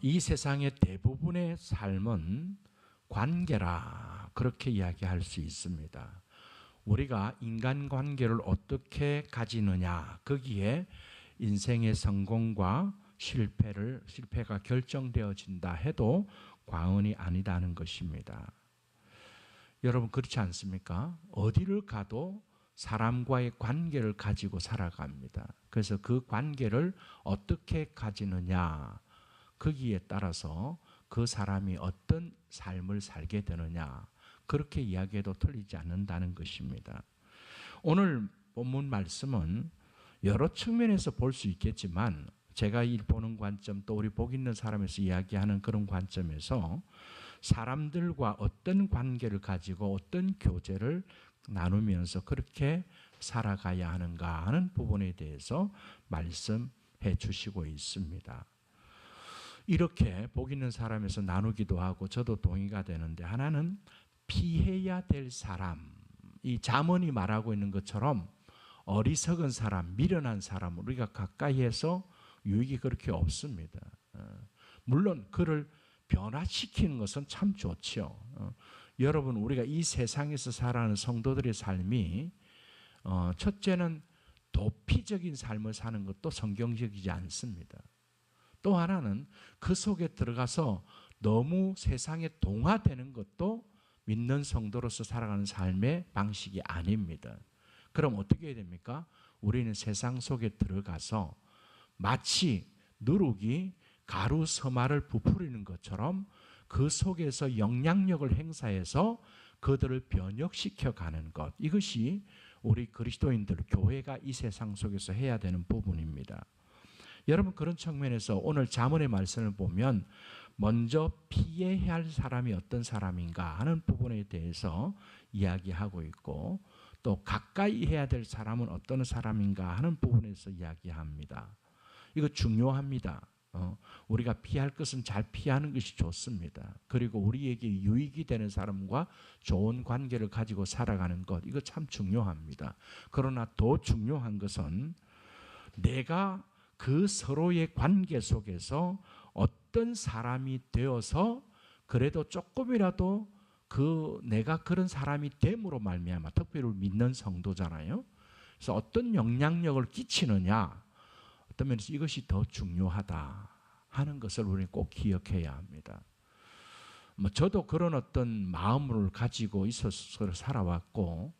이 세상의 대부분의 삶은 관계라 그렇게 이야기할 수 있습니다. 우리가 인간관계를 어떻게 가지느냐 거기에 인생의 성공과 실패가 결정되어진다 해도 과언이 아니다는 것입니다. 여러분 그렇지 않습니까? 어디를 가도 사람과의 관계를 가지고 살아갑니다. 그래서 그 관계를 어떻게 가지느냐 거기에 따라서 그 사람이 어떤 삶을 살게 되느냐 그렇게 이야기해도 틀리지 않는다는 것입니다. 오늘 본문 말씀은 여러 측면에서 볼 수 있겠지만 제가 보는 관점 또 우리 복 있는 사람에서 이야기하는 그런 관점에서 사람들과 어떤 관계를 가지고 어떤 교제를 나누면서 그렇게 살아가야 하는가 하는 부분에 대해서 말씀해 주시고 있습니다. 이렇게 복 있는 사람에서 나누기도 하고 저도 동의가 되는데 하나는 피해야 될 사람, 이 잠언이 말하고 있는 것처럼 어리석은 사람, 미련한 사람 우리가 가까이에서 유익이 그렇게 없습니다. 물론 그를 변화시키는 것은 참 좋죠. 여러분 우리가 이 세상에서 살아가는 성도들의 삶이 첫째는 도피적인 삶을 사는 것도 성경적이지 않습니다. 또 하나는 그 속에 들어가서 너무 세상에 동화되는 것도 믿는 성도로서 살아가는 삶의 방식이 아닙니다. 그럼 어떻게 해야 됩니까? 우리는 세상 속에 들어가서 마치 누룩이 가루 서말을 부풀리는 것처럼 그 속에서 영향력을 행사해서 그들을 변혁시켜 가는 것. 이것이 우리 그리스도인들, 교회가 이 세상 속에서 해야 되는 부분입니다. 여러분 그런 측면에서 오늘 잠언의 말씀을 보면 먼저 피해야 할 사람이 어떤 사람인가 하는 부분에 대해서 이야기하고 있고 또 가까이 해야 될 사람은 어떤 사람인가 하는 부분에서 이야기합니다. 이거 중요합니다. 우리가 피할 것은 잘 피하는 것이 좋습니다. 그리고 우리에게 유익이 되는 사람과 좋은 관계를 가지고 살아가는 것 이거 참 중요합니다. 그러나 더 중요한 것은 내가 그 서로의 관계 속에서 어떤 사람이 되어서 그래도 조금이라도 내가 그런 사람이 됨으로 말미암아 특별히 믿는 성도잖아요. 그래서 어떤 영향력을 끼치느냐 어떤 면에서 이것이 더 중요하다 하는 것을 우리는 꼭 기억해야 합니다. 저도 그런 어떤 마음을 가지고 있어서 살아왔고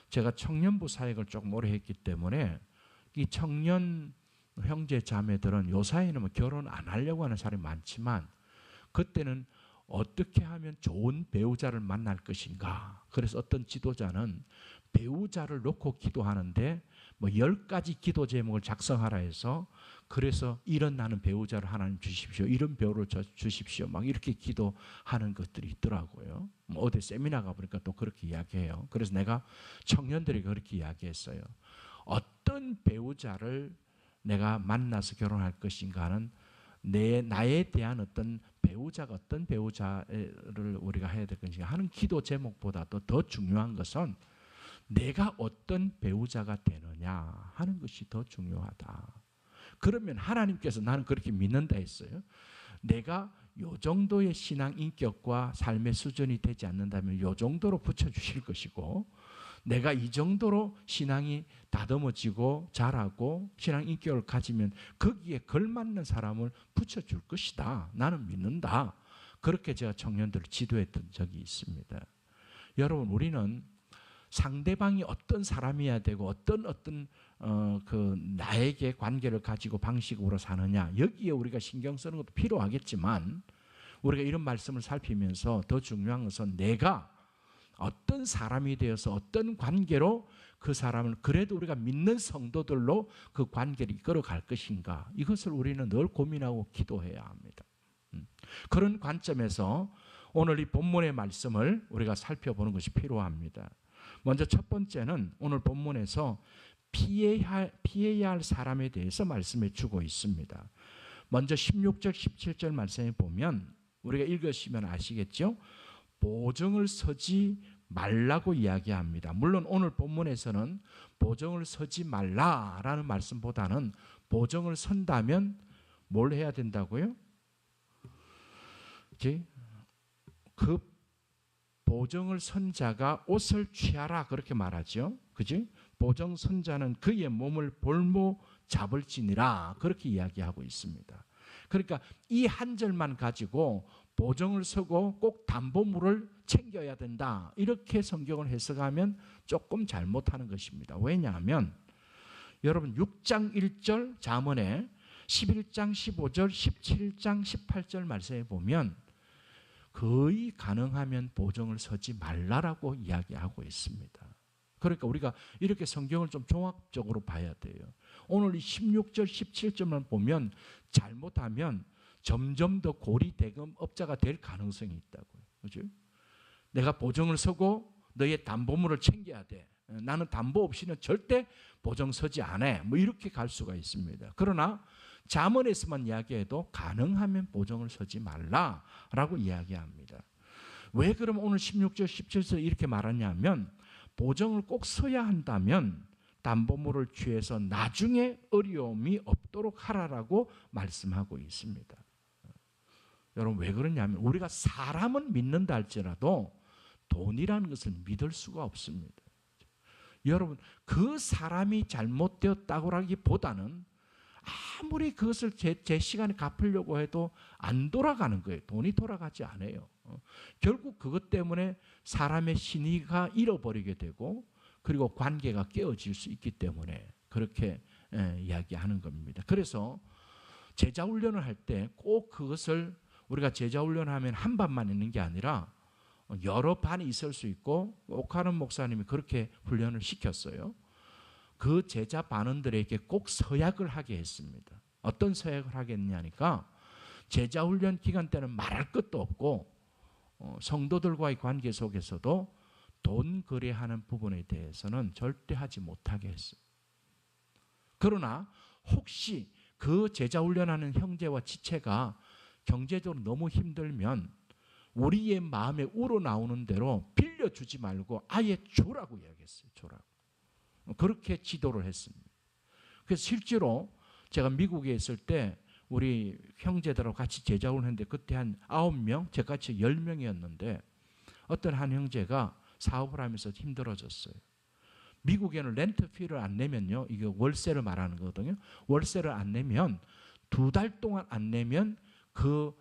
제가 청년부 사역을 조금 오래 했기 때문에 이 청년 형제 자매들은 요사이는 결혼 안 하려고 하는 사람이 많지만 그때는 어떻게 하면 좋은 배우자를 만날 것인가. 그래서 어떤 지도자는 배우자를 놓고 기도하는데 10가지 기도 제목을 작성하라 해서 그래서 이런 나는 배우자를 하나님 주십시오. 이런 배우를 주십시오. 막 이렇게 기도하는 것들이 있더라고요. 어디 세미나 가보니까 또 그렇게 이야기해요. 그래서 내가 청년들에게 그렇게 이야기했어요. 어떤 배우자를 내가 만나서 결혼할 것인가는 나에 대한 어떤 배우자가 어떤 배우자를 우리가 해야 될 것인가 하는 기도 제목보다도 더 중요한 것은 내가 어떤 배우자가 되느냐 하는 것이 더 중요하다. 그러면 하나님께서 나는 그렇게 믿는다 했어요. 내가 요 정도의 신앙 인격과 삶의 수준이 되지 않는다면 요 정도로 붙여주실 것이고 내가 이 정도로 신앙이 다듬어지고 자라고 신앙 인격을 가지면 거기에 걸맞는 사람을 붙여줄 것이다. 나는 믿는다. 그렇게 제가 청년들을 지도했던 적이 있습니다. 여러분 우리는 상대방이 어떤 사람이어야 되고 어떤 나에게 관계를 가지고 방식으로 사느냐 여기에 우리가 신경 쓰는 것도 필요하겠지만 우리가 이런 말씀을 살피면서 더 중요한 것은 내가 어떤 사람이 되어서 어떤 관계로 그 사람을 그래도 우리가 믿는 성도들로 그 관계를 이끌어갈 것인가 이것을 우리는 늘 고민하고 기도해야 합니다. 그런 관점에서 오늘 이 본문의 말씀을 우리가 살펴보는 것이 필요합니다. 먼저 첫 번째는 오늘 본문에서 피해야 할 사람에 대해서 말씀해 주고 있습니다. 먼저 16절 17절 말씀에 보면 우리가 읽으시면 아시겠죠? 보증을 서지 말라고 이야기합니다. 물론 오늘 본문에서는 보증을 서지 말라라는 말씀보다는 보증을 선다면 뭘 해야 된다고요? 그치? 그 보정을 선 자가 옷을 취하라 그렇게 말하죠. 그지? 보정 선자는 그의 몸을 볼모 잡을지니라 그렇게 이야기하고 있습니다. 그러니까 이 한 절만 가지고 보정을 서고 꼭 담보물을 챙겨야 된다 이렇게 성경을 해석하면 조금 잘못하는 것입니다. 왜냐하면 여러분 6장 1절 잠언에 11장 15절 17장 18절 말씀에 보면 거의 가능하면 보정을 서지 말라라고 이야기하고 있습니다. 그러니까 우리가 이렇게 성경을 좀 종합적으로 봐야 돼요. 오늘 이 16절 17절만 보면 잘못하면 점점 더 고리대금업자가 될 가능성이 있다고요. 그죠? 내가 보정을 서고 너의 담보물을 챙겨야 돼. 나는 담보 없이는 절대 보정 서지 않아. 뭐 이렇게 갈 수가 있습니다. 그러나 잠언에서만 이야기해도 가능하면 보정을 서지 말라라고 이야기합니다. 왜 그럼 오늘 16절 17절 이렇게 말하냐면 보정을 꼭 서야 한다면 담보물을 취해서 나중에 어려움이 없도록 하라라고 말씀하고 있습니다. 여러분 왜 그러냐면 우리가 사람은 믿는다 할지라도 돈이라는 것을 믿을 수가 없습니다. 여러분 그 사람이 잘못되었다고라기보다는 아무리 그것을 제 시간에 갚으려고 해도 안 돌아가는 거예요. 돈이 돌아가지 않아요. 결국 그것 때문에 사람의 신의가 잃어버리게 되고 그리고 관계가 깨어질 수 있기 때문에 그렇게 이야기하는 겁니다. 그래서 제자훈련을 할 때 꼭 그것을 우리가 제자훈련하면 한 반만 있는 게 아니라 여러 반이 있을 수 있고 옥하는 목사님이 그렇게 훈련을 시켰어요. 그 제자 반원들에게 꼭 서약을 하게 했습니다. 어떤 서약을 하겠냐니까 제자훈련 기간 때는 말할 것도 없고 성도들과의 관계 속에서도 돈 거래하는 부분에 대해서는 절대 하지 못하게 했어요. 그러나 혹시 그 제자훈련하는 형제와 지체가 경제적으로 너무 힘들면 우리의 마음에 우러나오는 대로 빌려주지 말고 아예 줘라고 이야기했어요. 줘라고. 그렇게 지도를 했습니다. 그래서 실제로 제가 미국에 있을 때 우리 형제들하고 같이 제자훈련 했는데 그때 한 9명, 저같이 10명이었는데 어떤 한 형제가 사업을 하면서 힘들어졌어요. 미국에는 렌트피를 안 내면요. 이게 월세를 말하는 거거든요. 월세를 안 내면 2달 동안 안 내면 그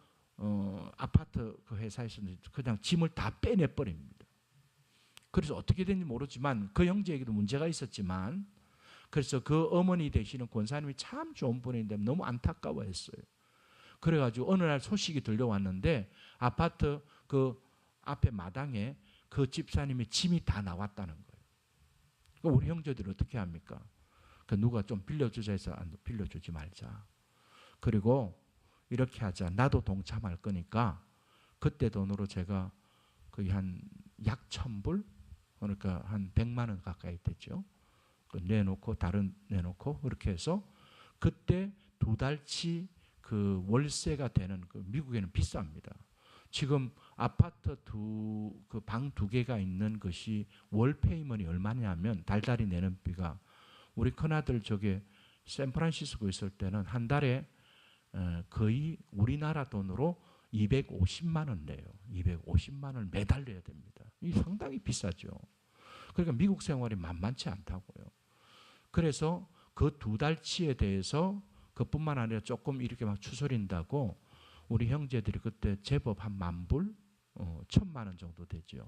아파트 그 회사에서 그냥 짐을 다 빼내버립니다. 그래서 어떻게 됐는지 모르지만 그 형제에게도 문제가 있었지만 그래서 그 어머니 되시는 권사님이 참 좋은 분인데 너무 안타까워했어요. 그래가지고 어느 날 소식이 들려왔는데 아파트 그 앞에 마당에 그 집사님의 짐이 다 나왔다는 거예요. 그러니까 우리 형제들이 어떻게 합니까? 그 누가 좀 빌려주자 해서 빌려주지 말자. 그리고 이렇게 하자. 나도 동참할 거니까 그때 돈으로 제가 거의 한 약 1,000불 그러니까 한 100만 원 가까이 됐죠. 내놓고 다른 내놓고 그렇게 해서 그때 2달치 그 월세가 되는 그 미국에는 비쌉니다. 지금 아파트 그 방 2개가 있는 것이 월 페이먼이 얼마냐면 달달이 내는 비가 우리 큰아들 저게 샌프란시스코 있을 때는 한 달에 거의 우리나라 돈으로 250만 원 내요. 250만 원을 매달 내야 됩니다. 이 상당히 비싸죠. 그러니까 미국 생활이 만만치 않다고요. 그래서 그 2달치에 대해서 그뿐만 아니라 조금 이렇게 막 추스린다고 우리 형제들이 그때 제법 한 10,000불, 1,000만 원 정도 되죠.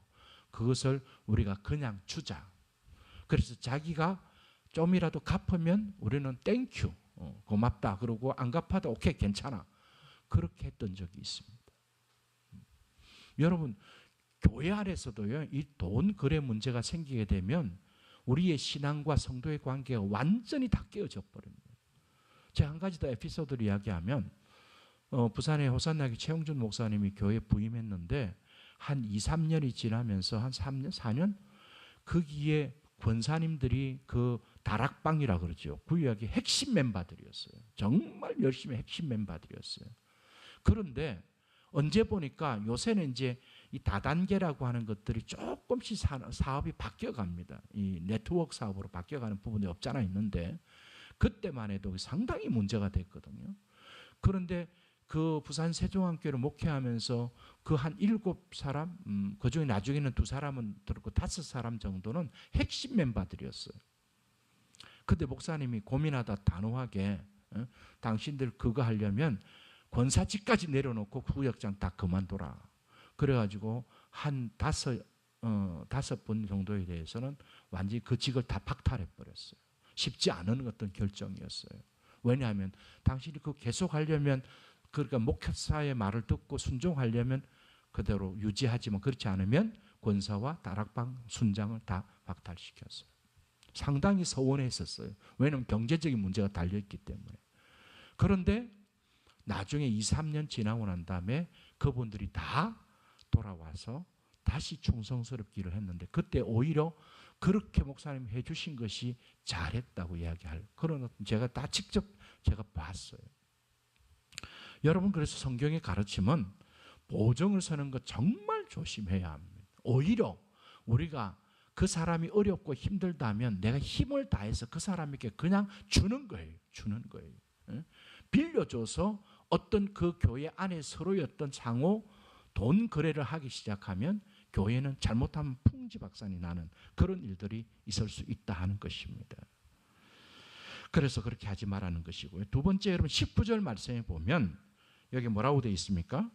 그것을 우리가 그냥 주자. 그래서 자기가 좀이라도 갚으면 우리는 땡큐, 고맙다. 그러고 안 갚아도 오케이, 괜찮아. 그렇게 했던 적이 있습니다. 여러분, 교회 안에서도요, 이 돈 거래 문제가 생기게 되면 우리의 신앙과 성도의 관계가 완전히 다 깨어져 버립니다. 제가 한 가지 더 에피소드를 이야기하면 부산의 호산나기 최영준 목사님이 교회에 부임했는데 한 2, 3년이 지나면서 한 3년, 4년 거기에 권사님들이 그 다락방이라 그러죠. 구역의 핵심 멤버들이었어요. 정말 열심히 핵심 멤버들이었어요. 그런데 언제 보니까 요새는 이제 이 다단계라고 하는 것들이 조금씩 사업이 바뀌어갑니다. 이 네트워크 사업으로 바뀌어가는 부분이 없잖아 있는데 그때만 해도 상당히 문제가 됐거든요. 그런데 그 부산 세종안교를 목회하면서 그 한 7사람, 그 중에 나중에는 2사람은 들었고 5사람 정도는 핵심 멤버들이었어요. 근데 목사님이 고민하다 단호하게 당신들 그거 하려면 권사직까지 내려놓고 구역장 다 그만둬라. 그래가지고 한 5번 정도에 대해서는 완전히 그 직을 다 박탈해버렸어요. 쉽지 않은 어떤 결정이었어요. 왜냐하면 당신이 그거 계속 하려면, 그러니까 목사의 말을 듣고 순종하려면 그대로 유지하지만 그렇지 않으면 권사와 다락방 순장을 다 박탈시켰어요. 상당히 서운했었어요. 왜냐하면 경제적인 문제가 달려있기 때문에. 그런데 나중에 2, 3년 지나고 난 다음에 그분들이 다 돌아와서 다시 충성스럽기를 했는데, 그때 오히려 그렇게 목사님이 해주신 것이 잘했다고 이야기할 그런, 제가 다 직접 제가 봤어요. 여러분, 그래서 성경의 가르침은 보증을 서는 것 정말 조심해야 합니다. 오히려 우리가 그 사람이 어렵고 힘들다면 내가 힘을 다해서 그 사람에게 그냥 주는 거예요. 주는 거예요. 빌려줘서 어떤 그 교회 안에 서로의 어떤 상호 돈 거래를 하기 시작하면 교회는 잘못하면 풍지박산이 나는 그런 일들이 있을 수 있다 하는 것입니다. 그래서 그렇게 하지 말라는 것이고요. 두 번째, 여러분 19절 말씀에 보면 여기 뭐라고 되어 있습니까?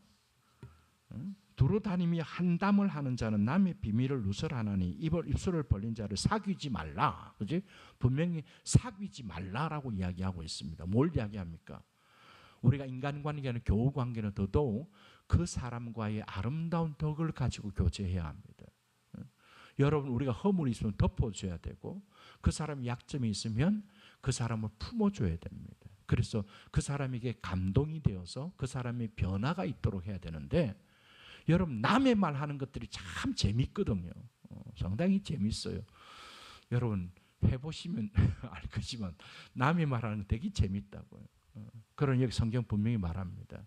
두루 다니며 한담을 하는 자는 남의 비밀을 누설하나니 입술을 벌린 자를 사귀지 말라. 그지? 분명히 사귀지 말라라고 이야기하고 있습니다. 뭘 이야기합니까? 우리가 인간관계는 교우관계는 더더욱 그 사람과의 아름다운 덕을 가지고 교제해야 합니다. 여러분, 우리가 허물이 있으면 덮어줘야 되고 그 사람이 약점이 있으면 그 사람을 품어줘야 됩니다. 그래서 그 사람에게 감동이 되어서 그 사람의 변화가 있도록 해야 되는데, 여러분 남의 말하는 것들이 참 재밌거든요. 상당히 재밌어요. 여러분 해보시면 알겠지만 남의 말하는 거 되게 재밌다고요. 그런 여기 성경 분명히 말합니다.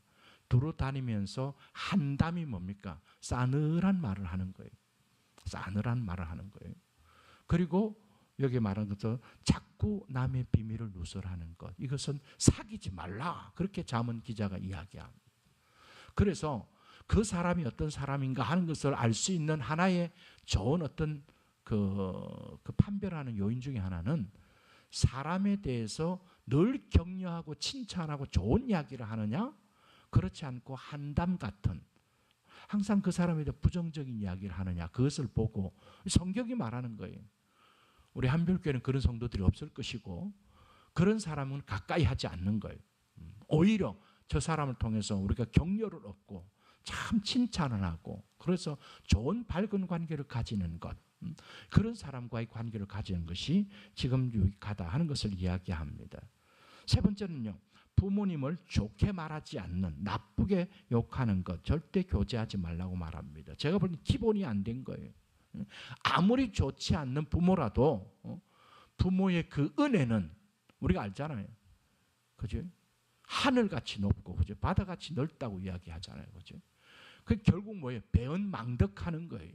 두루 다니면서 한담이 뭡니까? 싸늘한 말을 하는 거예요. 싸늘한 말을 하는 거예요. 그리고 여기 말한 것처럼 자꾸 남의 비밀을 누설하는 것, 이것은 사귀지 말라. 그렇게 잠언 기자가 이야기합니다. 그래서 그 사람이 어떤 사람인가 하는 것을 알 수 있는 하나의 좋은 어떤 그 판별하는 요인 중에 하나는 사람에 대해서 늘 격려하고 칭찬하고 좋은 이야기를 하느냐, 그렇지 않고 한담 같은 항상 그 사람에 대해 부정적인 이야기를 하느냐, 그것을 보고 성경이 말하는 거예요. 우리 한별교회는 그런 성도들이 없을 것이고 그런 사람은 가까이 하지 않는 거예요. 오히려 저 사람을 통해서 우리가 격려를 얻고 참 칭찬을 하고, 그래서 좋은 밝은 관계를 가지는 것, 그런 사람과의 관계를 가지는 것이 지금 유익하다 하는 것을 이야기합니다. 세 번째는요, 부모님을 좋게 말하지 않는, 나쁘게 욕하는 것 절대 교제하지 말라고 말합니다. 제가 볼 때 기본이 안 된 거예요. 아무리 좋지 않는 부모라도 부모의 그 은혜는 우리가 알잖아요. 그죠? 하늘같이 높고, 그죠? 바다같이 넓다고 이야기하잖아요. 그죠? 그 결국 뭐예요? 배은망덕하는 거예요.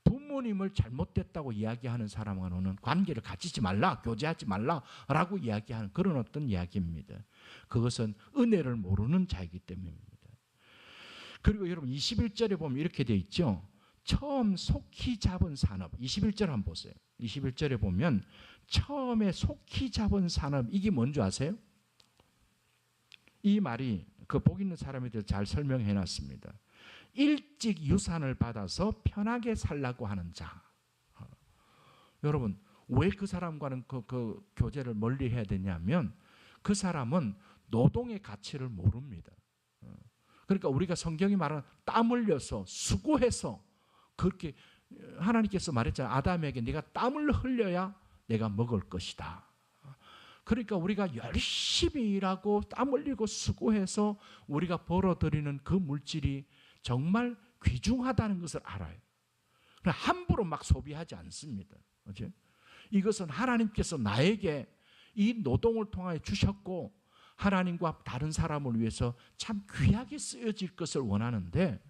부모님을 잘못됐다고 이야기하는 사람과는 관계를 가지지 말라, 교제하지 말라라고 이야기하는 그런 어떤 이야기입니다. 그것은 은혜를 모르는 자이기 때문입니다. 그리고 여러분 21절에 보면 이렇게 되어 있죠. 처음 속히 잡은 산업, 21절 한번 보세요. 21절에 보면 처음에 속히 잡은 산업, 이게 뭔지 아세요? 이 말이 그 복 있는 사람에 대해서 잘 설명해 놨습니다. 일찍 유산을 받아서 편하게 살라고 하는 자. 여러분 왜 그 사람과는 그 교제를 멀리 해야 되냐면 그 사람은 노동의 가치를 모릅니다. 그러니까 우리가 성경이 말하는 땀 흘려서 수고해서, 그렇게 하나님께서 말했잖아요. 아담에게 네가 땀을 흘려야 내가 먹을 것이다. 그러니까 우리가 열심히 일하고 땀 흘리고 수고해서 우리가 벌어들이는 그 물질이 정말 귀중하다는 것을 알아요. 함부로 막 소비하지 않습니다. 그렇죠? 이것은 하나님께서 나에게 이 노동을 통하여 주셨고 하나님과 다른 사람을 위해서 참 귀하게 쓰여질 것을 원하는데,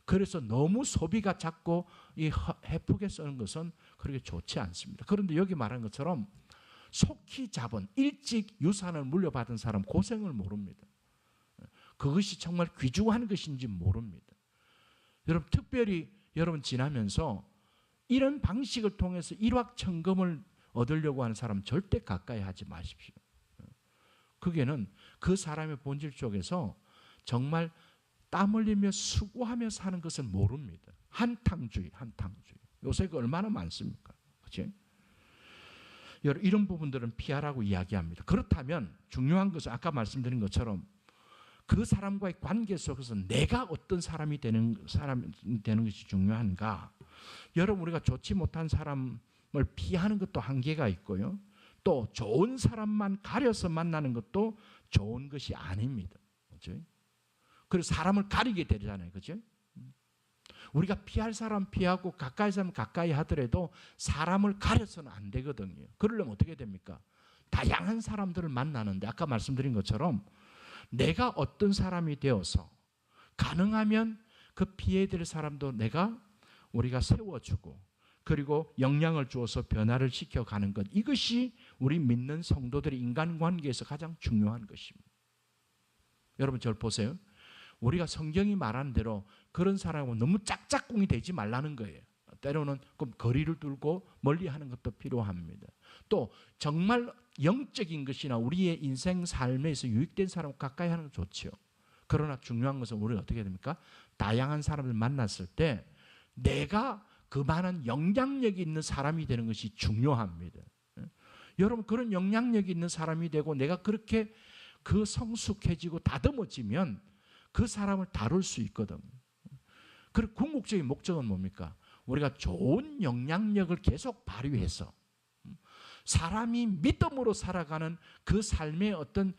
그래서 너무 소비가 작고 이 헤프게 쓰는 것은 그렇게 좋지 않습니다. 그런데 여기 말한 것처럼 속히 잡은 일찍 유산을 물려받은 사람 고생을 모릅니다. 그것이 정말 귀중한 것인지 모릅니다. 여러분 특별히 여러분 지나면서 이런 방식을 통해서 일확천금을 얻으려고 하는 사람 절대 가까이 하지 마십시오. 그게는 그 사람의 본질 쪽에서 정말 땀 흘리며 수고하며 사는 것을 모릅니다. 한탕주의. 요새 그 얼마나 많습니까? 그렇지? 이런 부분들은 피하라고 이야기합니다. 그렇다면 중요한 것은 아까 말씀드린 것처럼 그 사람과의 관계 속에서 내가 어떤 사람이 되는 것이 중요한가? 여러분 우리가 좋지 못한 사람을 피하는 것도 한계가 있고요. 또 좋은 사람만 가려서 만나는 것도 좋은 것이 아닙니다. 그렇죠? 그래서 사람을 가리게 되잖아요. 그렇죠? 우리가 피할 사람 피하고 가까이 사람 가까이 하더라도 사람을 가려서는 안 되거든요. 그러려면 어떻게 됩니까? 다양한 사람들을 만나는데 아까 말씀드린 것처럼 내가 어떤 사람이 되어서 가능하면 그 피해야 될 사람도 우리가 세워주고 그리고 영향을 주어서 변화를 시켜가는 것, 이것이 우리 믿는 성도들의 인간관계에서 가장 중요한 것입니다. 여러분 저를 보세요. 우리가 성경이 말하는 대로 그런 사람은 너무 짝짝꿍이 되지 말라는 거예요. 때로는 그럼 거리를 두고 멀리하는 것도 필요합니다. 또 정말 영적인 것이나 우리의 인생 삶에서 유익된 사람을 가까이 하는 건 좋죠. 그러나 중요한 것은 우리가 어떻게 됩니까? 다양한 사람을 만났을 때 내가 그만한 영향력이 있는 사람이 되는 것이 중요합니다. 여러분 그런 영향력이 있는 사람이 되고 내가 그렇게 그 성숙해지고 다듬어지면 그 사람을 다룰 수 있거든. 그 궁극적인 목적은 뭡니까? 우리가 좋은 영향력을 계속 발휘해서 사람이 믿음으로 살아가는 그 삶의 어떤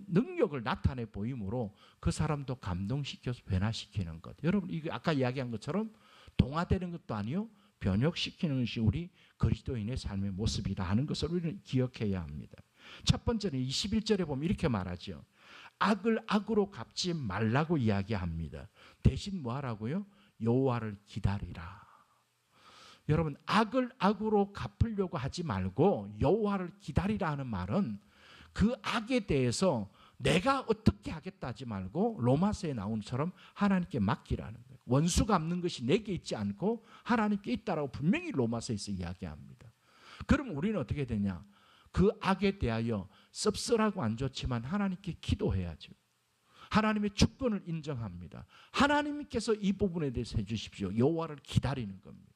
능력을 나타내 보임으로 그 사람도 감동시켜서 변화시키는 것. 여러분 이거 아까 이야기한 것처럼 동화되는 것도 아니요 변혁시키는 것이 우리 그리스도인의 삶의 모습이다 하는 것을 우리는 기억해야 합니다. 첫 번째는 21절에 보면 이렇게 말하죠. 악을 악으로 갚지 말라고 이야기합니다. 대신 뭐 하라고요? 여호와를 기다리라. 여러분 악을 악으로 갚으려고 하지 말고 여호와를 기다리라 하는 말은 그 악에 대해서 내가 어떻게 하겠다 하지 말고 로마서에 나온 것처럼 하나님께 맡기라는 거예요. 원수 갚는 것이 내게 있지 않고 하나님께 있다라고 분명히 로마서에서 이야기합니다. 그럼 우리는 어떻게 되냐? 그 악에 대하여 씁쓸하고 안 좋지만 하나님께 기도해야죠. 하나님의 주권을 인정합니다. 하나님께서 이 부분에 대해서 해주십시오. 여호와를 기다리는 겁니다.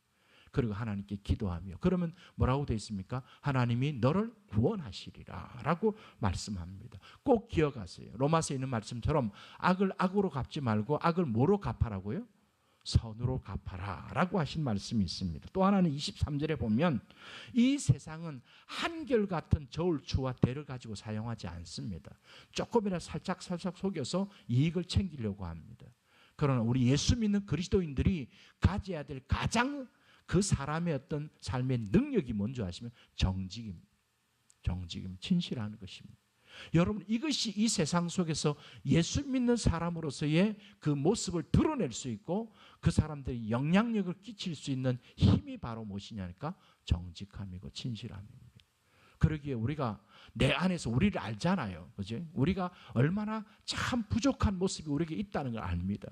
그리고 하나님께 기도하며 그러면 뭐라고 되어 있습니까? 하나님이 너를 구원하시리라 라고 말씀합니다. 꼭 기억하세요. 로마서에 있는 말씀처럼 악을 악으로 갚지 말고 악을 뭐로 갚아라고요? 선으로 갚아라 라고 하신 말씀이 있습니다. 또 하나는 23절에 보면 이 세상은 한결같은 저울추와 대를 가지고 사용하지 않습니다. 조금이나 살짝 속여서 이익을 챙기려고 합니다. 그러나 우리 예수 믿는 그리스도인들이 가져야 될 가장 그 사람의 어떤 삶의 능력이 뭔지 아시면 정직입니다. 정직임, 진실하는 것입니다. 여러분 이것이 이 세상 속에서 예수 믿는 사람으로서의 그 모습을 드러낼 수 있고 그 사람들이 영향력을 끼칠 수 있는 힘이 바로 무엇이냐니까 정직함이고 진실함입니다. 그러기에 우리가 내 안에서 우리를 알잖아요. 그죠? 우리가 얼마나 참 부족한 모습이 우리에게 있다는 걸 압니다.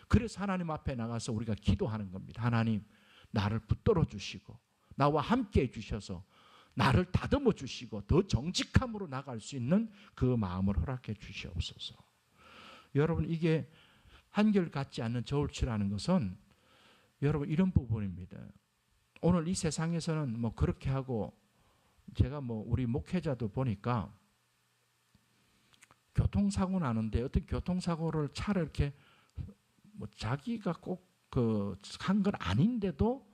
그래서 하나님 앞에 나가서 우리가 기도하는 겁니다. 하나님 나를 붙들어 주시고 나와 함께 해 주셔서 나를 다듬어 주시고 더 정직함으로 나갈 수 있는 그 마음을 허락해 주시옵소서. 여러분 이게 한결같지 않는 저울추라는 것은 여러분 이런 부분입니다. 오늘 이 세상에서는 뭐 그렇게 하고 제가 뭐 우리 목회자도 보니까 교통사고 나는데 어떤 교통사고를 차를 이렇게 뭐 자기가 꼭 한 건 아닌데도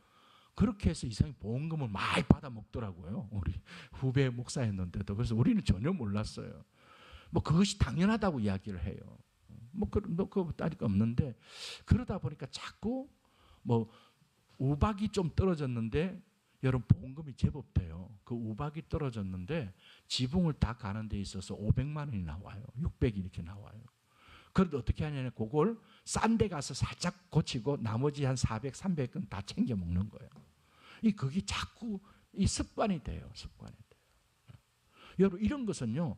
그렇게 해서 이상히 보험금을 많이 받아 먹더라고요. 우리 후배 목사였는데도. 그래서 우리는 전혀 몰랐어요. 뭐 그것이 당연하다고 이야기를 해요. 뭐 그거 따니까 없는데 그러다 보니까 자꾸 뭐 우박이 좀 떨어졌는데 여러분 보험금이 제법 돼요. 그 우박이 떨어졌는데 지붕을 다 가는 데 있어서 500만 원이 나와요. 600이 이렇게 나와요. 그런데 어떻게 하냐면 그걸 싼 데 가서 살짝 고치고 나머지 한 400, 300은 다 챙겨 먹는 거예요. 그게 자꾸 이 습관이 돼요. 습관이 돼요. 여러분 이런 것은요.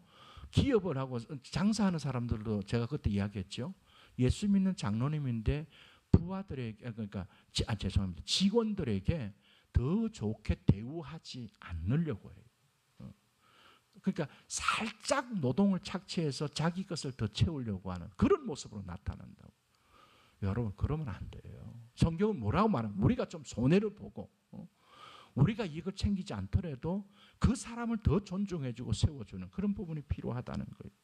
기업을 하고 장사하는 사람들도 제가 그때 이야기했죠. 예수 믿는 장로님인데 부하들에게 그러니까 죄송합니다. 직원들에게 더 좋게 대우하지 않으려고 해요. 그러니까 살짝 노동을 착취해서 자기 것을 더 채우려고 하는 그런 모습으로 나타난다고. 여러분 그러면 안 돼요. 성경은 뭐라고 말하면 우리가 좀 손해를 보고 우리가 이걸 챙기지 않더라도 그 사람을 더 존중해주고 세워주는 그런 부분이 필요하다는 거예요.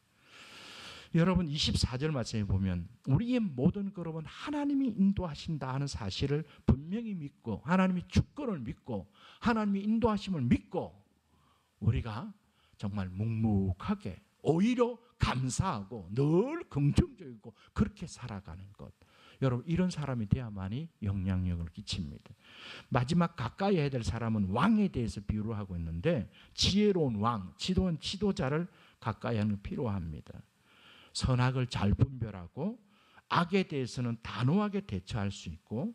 여러분 24절 말씀에 보면 우리의 모든 걸음은 하나님이 인도하신다 하는 사실을 분명히 믿고 하나님의 주권을 믿고 하나님의 인도하심을 믿고 우리가 정말 묵묵하게 오히려 감사하고 늘 긍정적이고 그렇게 살아가는 것. 여러분 이런 사람이 돼야만이 영향력을 끼칩니다. 마지막 가까이 해야 될 사람은 왕에 대해서 비유를 하고 있는데 지혜로운 왕, 지도자를 가까이 하는 게 필요합니다. 선악을 잘 분별하고 악에 대해서는 단호하게 대처할 수 있고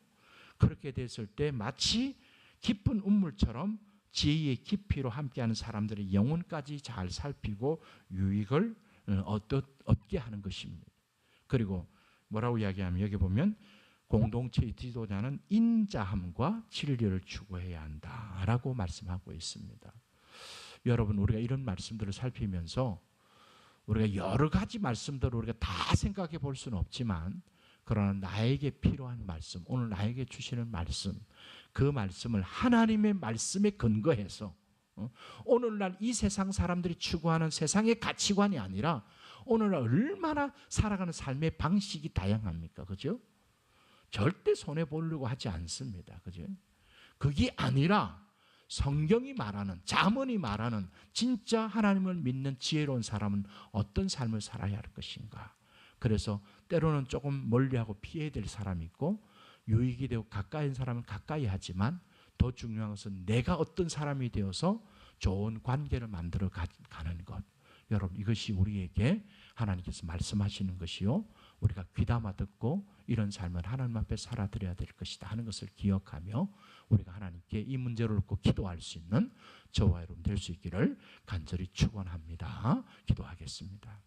그렇게 됐을 때 마치 깊은 운물처럼 지혜의 깊이로 함께하는 사람들의 영혼까지 잘 살피고 유익을 얻게 하는 것입니다. 그리고 뭐라고 이야기하면 여기 보면 공동체의 지도자는 인자함과 진리를 추구해야 한다라고 말씀하고 있습니다. 여러분 우리가 이런 말씀들을 살피면서 우리가 여러 가지 말씀들을 우리가 다 생각해 볼 수는 없지만 그러나 나에게 필요한 말씀, 오늘 나에게 주시는 말씀, 그 말씀을 하나님의 말씀에 근거해서 오늘날 이 세상 사람들이 추구하는 세상의 가치관이 아니라 오늘날 얼마나 살아가는 삶의 방식이 다양합니까? 그죠? 절대 손해보려고 하지 않습니다. 그죠? 그게 아니라 성경이 말하는 잠언이 말하는 진짜 하나님을 믿는 지혜로운 사람은 어떤 삶을 살아야 할 것인가. 그래서 때로는 조금 멀리하고 피해야 될 사람이 있고 유익이 되고 가까이인 사람은 가까이 하지만 더 중요한 것은 내가 어떤 사람이 되어서 좋은 관계를 만들어 가는 것. 여러분 이것이 우리에게 하나님께서 말씀하시는 것이요 우리가 귀담아 듣고 이런 삶을 하나님 앞에 살아드려야 될 것이다 하는 것을 기억하며 우리가 하나님께 이 문제를 놓고 기도할 수 있는 저와 여러분 될 수 있기를 간절히 축원합니다. 기도하겠습니다.